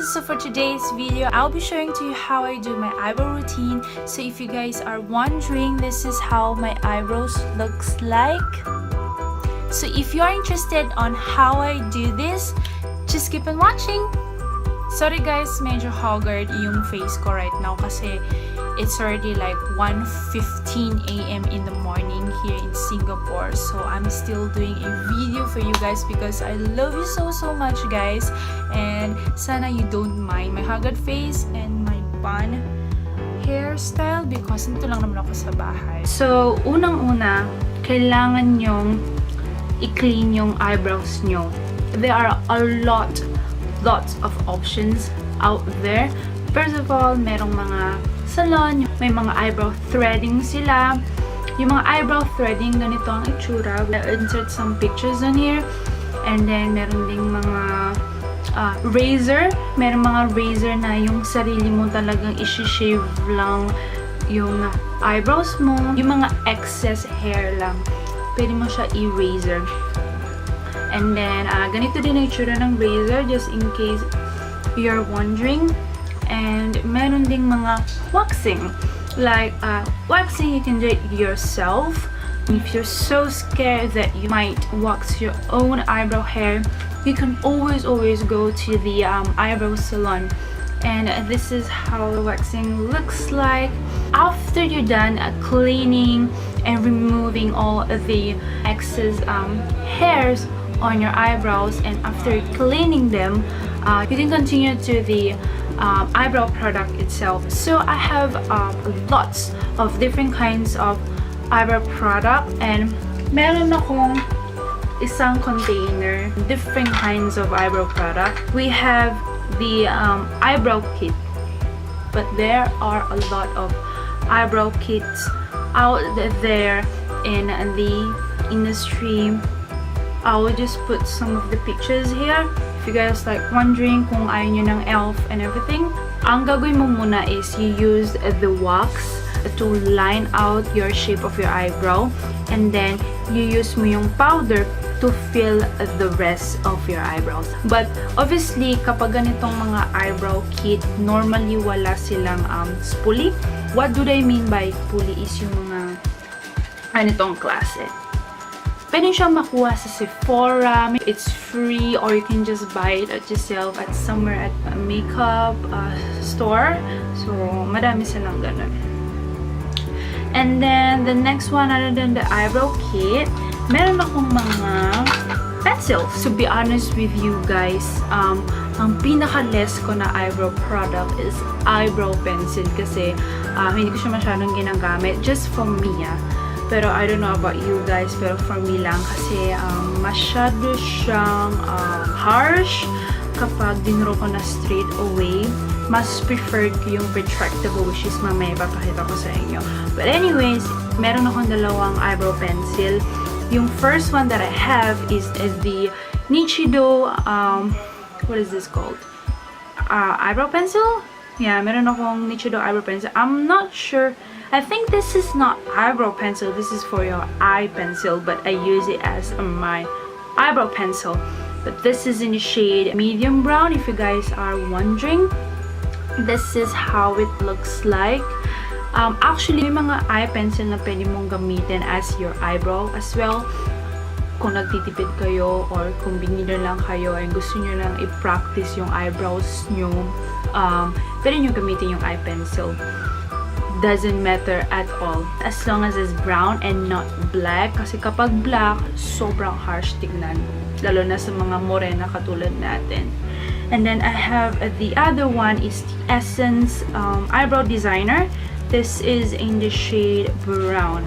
So for today's video, I'll be showing to you how I do my eyebrow routine. So if you guys are wondering, this is how my eyebrows looks like. So if you are interested on how I do this, just keep on watching. Sorry guys, medyo haggard yung face ko right now kasi it's already like 1:15 a.m. in the morning here in Singapore. So I'm still doing a video for you guys because I love you so much guys. And sana you don't mind my haggard face and my bun hairstyle because nito lang naman ako sa bahay. So unang-una, kailangan nyong i-clean yung eyebrows nyo. There are a lots of options out there. First of all, merong mga salon, may mga eyebrow threading sila. Yung mga eyebrow threading, ganito ang itsura. I'll insert some pictures on here. And then, meron ding mga razor. Meron mga razor na yung sarili mo talagang isi-shave lang yung eyebrows mo. Yung mga excess hair lang, pwede mo siya i-razor. And then, ganito din ang itsura ng razor, just in case you're wondering. And meron ding mga waxing. Like, waxing, you can do it yourself. If you're so scared that you might wax your own eyebrow hair, you can always go to the eyebrow salon. And this is how the waxing looks like. After you're done cleaning and removing all of the excess hairs on your eyebrows, and after cleaning them, you can continue to the eyebrow product itself. So I have lots of different kinds of eyebrow product, and meron akong isang container, different kinds of eyebrow product. We have the eyebrow kit, but there are a lot of eyebrow kits out there in the industry. I will just put some of the pictures here. If you guys like wondering kung ayaw nyo ng elf and everything, ang gagawin mo muna is you use the wax to line out your shape of your eyebrow, and then you use mo yung powder to fill the rest of your eyebrows. But obviously, kapag ganitong mga eyebrow kit, normally wala silang spoolie. What do they mean by spoolie is yung mga ganitong klase. Pwede siya makuha sa Sephora. It's free, or you can just buy it at yourself at somewhere at a makeup store. So, madami silang ganun. And then, the next one, other than the eyebrow kit, meron akong mga pencils. To be honest with you guys, ang pinaka-less ko na eyebrow product is eyebrow pencil kasi hindi ko siya masyadong ginagamit. Just for me, Pero I don't know about you guys, pero for me lang kasi masyado siyang harsh kapag dinro ko na straight away. Mas preferred ko yung retractable, which is mamaya papakita ko sa inyo. But anyways, meron akong dalawang eyebrow pencil. Yung first one that I have is the Nichido, what is this called? Eyebrow pencil? Yeah, meron akong Nichido eyebrow pencil. I'm not sure. I think this is not eyebrow pencil. This is for your eye pencil, but I use it as my eyebrow pencil. But this is in the shade medium brown, if you guys are wondering. This is how it looks like. Actually, may mga eye pencil na pwede mong gamitin as your eyebrow as well. Kung nagtitipid kayo or kung beginner lang kayo and gusto nyo lang i-practice yung eyebrows nyo, pwede nyo gamitin yung eye pencil. Doesn't matter at all as long as it's brown and not black, kasi kapag black, sobrang harsh tignan, lalo na sa mga morena katulad natin. And then I have the other one is the Essence Eyebrow Designer. This is in the shade brown.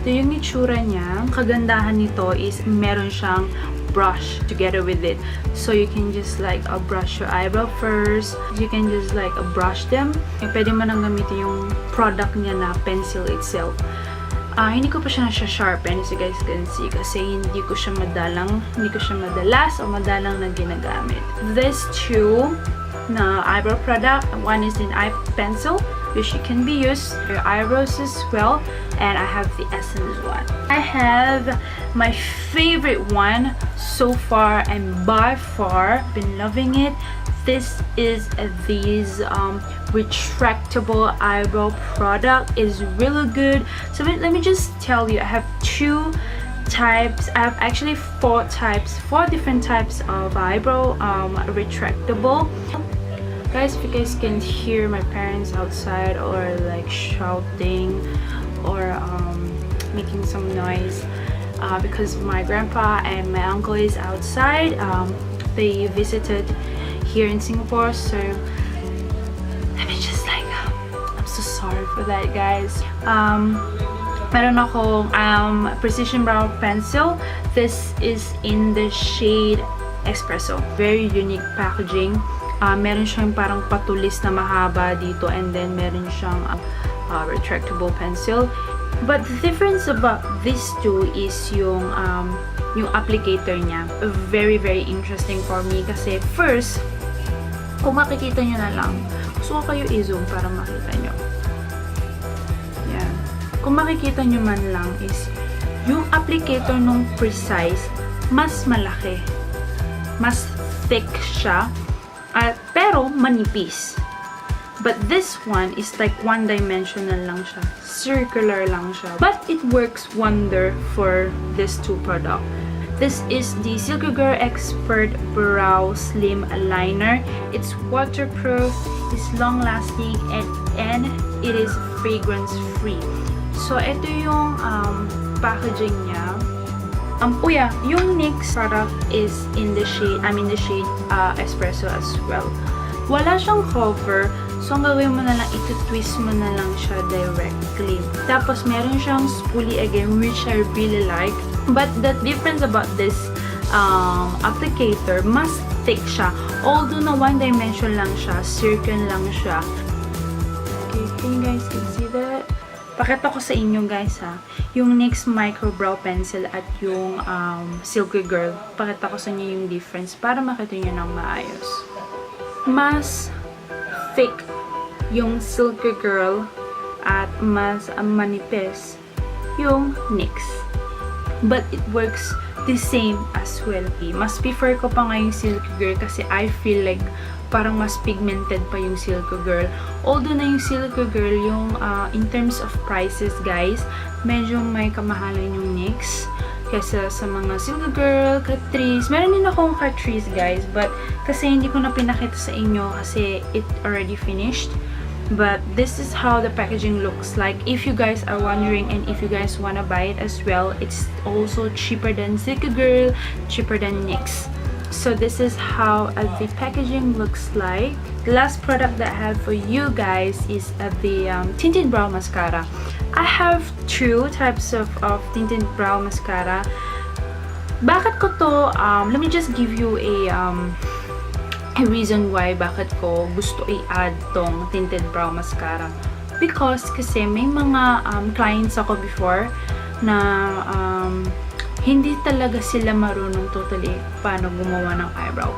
Ito yung itsura niya. Kagandahan nito is meron siyang brush together with it, so you can just like brush your eyebrow first. You can just like brush them. Pwede mo nang gamitin yung product niya na pencil itself. Hindi ko pa siya na-sharpen, as you guys can see, kasi hindi ko siya madalas o madalang na ginagamit. These two na eyebrow product, one is an eye pencil, which can be used for your eyebrows as well, and I have the Essence one. I have my favorite one so far, and by far been loving it. This is these retractable eyebrow product. Is really good. So let me just tell you, I have two types. I have actually four different types of eyebrow retractable. Guys, if you guys can hear my parents outside or like shouting or making some noise, because my grandpa and my uncle is outside. They visited here in Singapore, so let me just like, I'm so sorry for that, guys. Meron akong precision brow pencil. This is in the shade Espresso. Very unique packaging. Meron siyang parang patulis na mahaba dito, and then meron siyang retractable pencil. But the difference about these two is yung applicator niya. Very, very interesting for me kasi first, kung makikita nyo na lang, gusto ko kayo i-zoom para makita nyo. Yan. Kung makikita nyo man lang is yung applicator nung precise, mas malaki. Mas thick siya. Pero manipis. But this one is like one-dimensional lang siya. Circular lang siya. But it works wonder for these two products. This is the slikygirl Expert Brow Slim Liner. It's waterproof, it's long-lasting, and it is fragrance-free. So, ito yung packaging niya. Yung NYX product is in the shade, Espresso as well. Wala siyang cover, so ang gawin mo na lang, ito-twist mo na lang siya directly. Tapos, meron siyang spoolie again, which I really like. But the difference about this applicator, mas thick siya. Although na one dimension lang siya, circle lang siya. Okay, can you guys see that? Pakita ko sa inyo guys ha, yung NYX micro brow pencil at yung slikygirl. Pakita ko sa inyo yung difference para makita nyo ng maayos. Mas thick yung slikygirl at mas manipis yung NYX. But it works the same as well. Mas prefer ko pa nga yung slikygirl kasi I feel like parang mas pigmented pa yung slikygirl. Although na yung slikygirl, yung in terms of prices guys, medyo may kamahalan yung NYX kesa sa mga slikygirl, catrice. Meron din akong catrice guys, but kasi hindi ko na pinakita sa inyo kasi it already finished. But this is how the packaging looks like. If you guys are wondering and if you guys wanna buy it as well, it's also cheaper than slikygirl, cheaper than NYX. So this is how the packaging looks like. The last product that I have for you guys is the tinted brow mascara. I have two types of tinted brow mascara. Bakit ko to, let me just give you a reason why bakit ko gusto i-add tong tinted brow mascara. Because kasi may mga clients ako before na hindi talaga sila marunong totally paano gumawa ng eyebrow.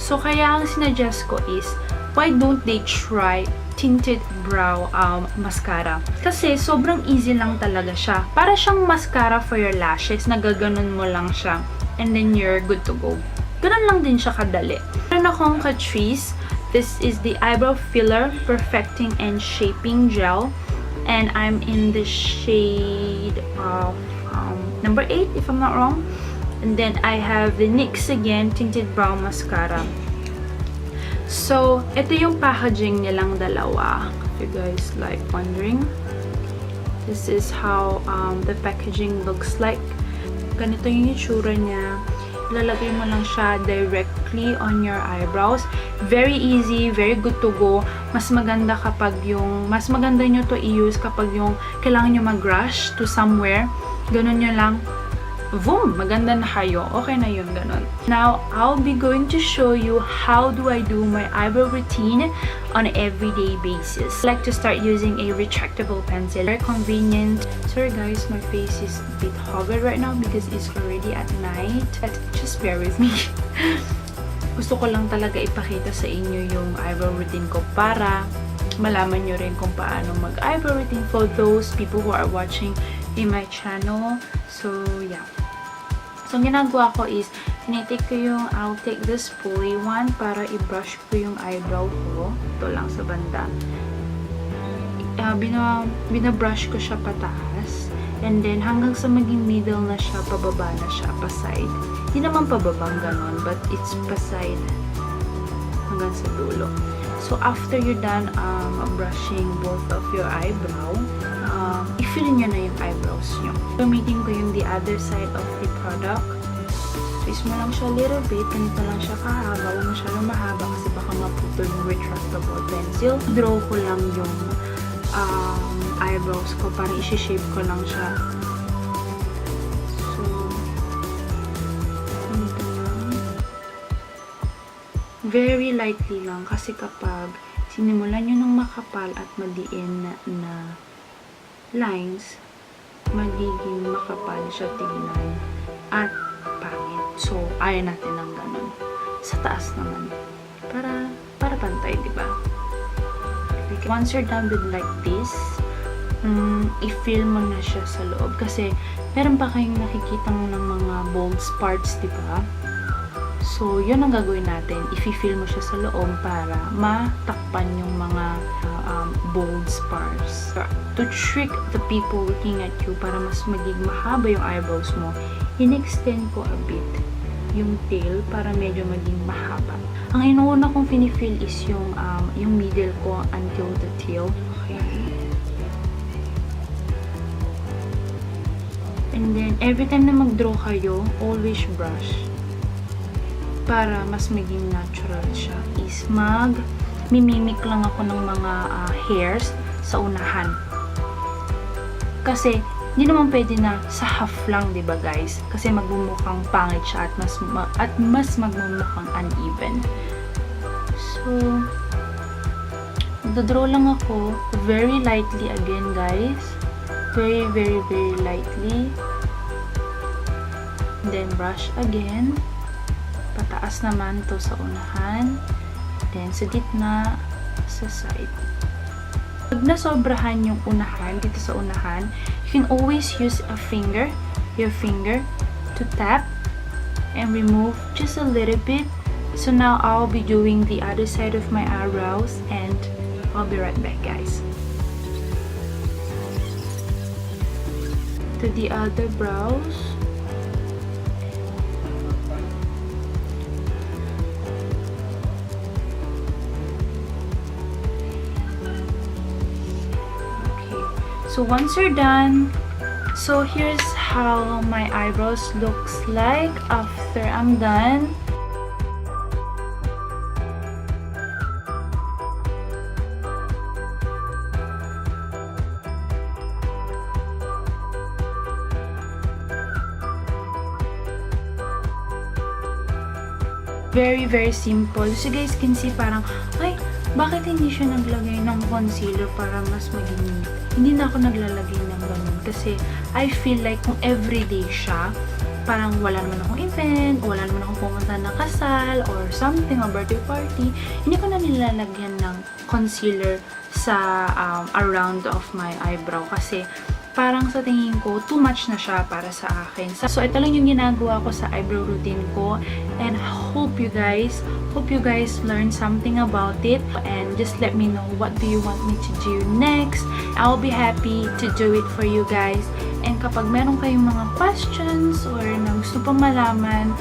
So, kaya ang sinuggest ko is, why don't they try tinted brow mascara? Kasi sobrang easy lang talaga siya. Para siyang mascara for your lashes, nagaganon mo lang siya, and then you're good to go. Ganun lang din siya kadali. Meron akong catrice. This is the Eyebrow Filler Perfecting and Shaping Gel. And I'm in the shade of number 8 if I'm not wrong. And then I have the NYX again, Tinted Brow Mascara. So, ito yung packaging nilang dalawa. If you guys like wondering. This is how the packaging looks like. Ganito yung itsura niya. Lalagay mo lang siya directly on your eyebrows. Very easy, very good to go. Mas maganda nyo to i-use kapag yung kailangan nyo mag-rush to somewhere. Ganun nyo lang. Boom! Maganda na kayo. Okay na yun, ganun. Now, I'll be going to show you how do I do my eyebrow routine on an everyday basis. I like to start using a retractable pencil. Very convenient. Sorry guys, my face is a bit haggard right now because it's already at night. But just bear with me. Gusto ko lang talaga ipakita sa inyo yung eyebrow routine ko para malaman nyo rin kung paano mag-eyebrow routine for those people who are watching in my channel. So, yeah. So, ang ginagawa ko is, I'll take this spoolie one para i-brush ko yung eyebrow ko. Ito lang sa banda. Binabrush ko siya pataas. And then, hanggang sa maging middle na siya, pababa na siya, pa-side. Hindi naman pababang ganon, but it's pa-side hanggang sa dulo. So, after you're done brushing both of your eyebrow, i-fill nyo na yung eyebrows nyo. Gamitin ko yung the other side of the product. Twist mo lang siya a little bit. Ganito lang siya kahaba. Huwag masyadong mahaba kasi baka maputol yung retractable pencil. Draw ko lang yung eyebrows ko para isi-shape ko lang siya. So, ganito lang. Very lightly lang kasi kapag sinimulan nyo ng makapal at madiin na lines, magiging makapal siya tignan at pangit. So, ayaw natin ng ganun. Sa taas naman. Para pantay, diba? Once you're done with like this, i-fill mo na siya sa loob. Kasi, meron pa kayong nakikita ng mga bold parts, diba? So, yun ang gagawin natin. I-fill mo siya sa loob para matakpan yung mga bold parts. To trick the people looking at you para mas maging mahaba yung eyebrows mo, in-extend ko a bit yung tail para medyo maging mahaba. Ang inuuna kong finifill is yung middle ko until the tail. Okay. And then, every time na mag-draw kayo, always brush. Para mas maging natural siya. Is mimimik lang ako ng mga hairs sa unahan. Kasi, hindi naman pwede na sa half lang, diba guys? Kasi magmumukhang pangit siya at mas magmumukhang uneven. So, magdodraw lang ako very lightly again, guys. Very, very, very lightly. And then, brush again. Pataas naman to sa unahan. Then, sa gitna, sa side. Pag nasobrahan yung unahan, dito sa unahan, you can always use your finger, to tap and remove just a little bit. So now I'll be doing the other side of my eyebrows and I'll be right back, guys. To the other brows. So once you're done, so here's how my eyebrows looks like after I'm done. Very, very simple. So guys can see parang, ay, bakit hindi siya naglagay ng concealer para mas maging neat? Hindi na ako naglalagay ng ganun kasi I feel like kung everyday siya, parang wala naman akong event, wala naman akong pumunta ng kasal or something, or birthday party, hindi ko na nilalagyan ng concealer sa around of my eyebrow kasi parang sa tingin ko, too much na siya para sa akin. So, ito lang yung ginagawa ko sa eyebrow routine ko. And hope you guys learn something about it. And just let me know what do you want me to do next. I'll be happy to do it for you guys. And kapag meron kayong mga questions or na gusto pa malaman,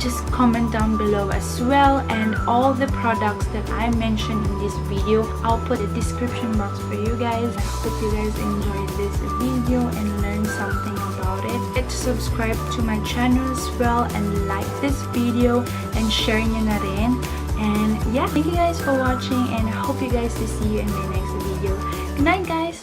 just comment down below as well, and all the products that I mentioned in this video, I'll put a description box for you guys. I hope you guys enjoyed this video and learned something about it. Hit subscribe to my channel as well and like this video and share nyo na rin. And yeah, thank you guys for watching and I hope you guys to see you in my next video. Good night, guys!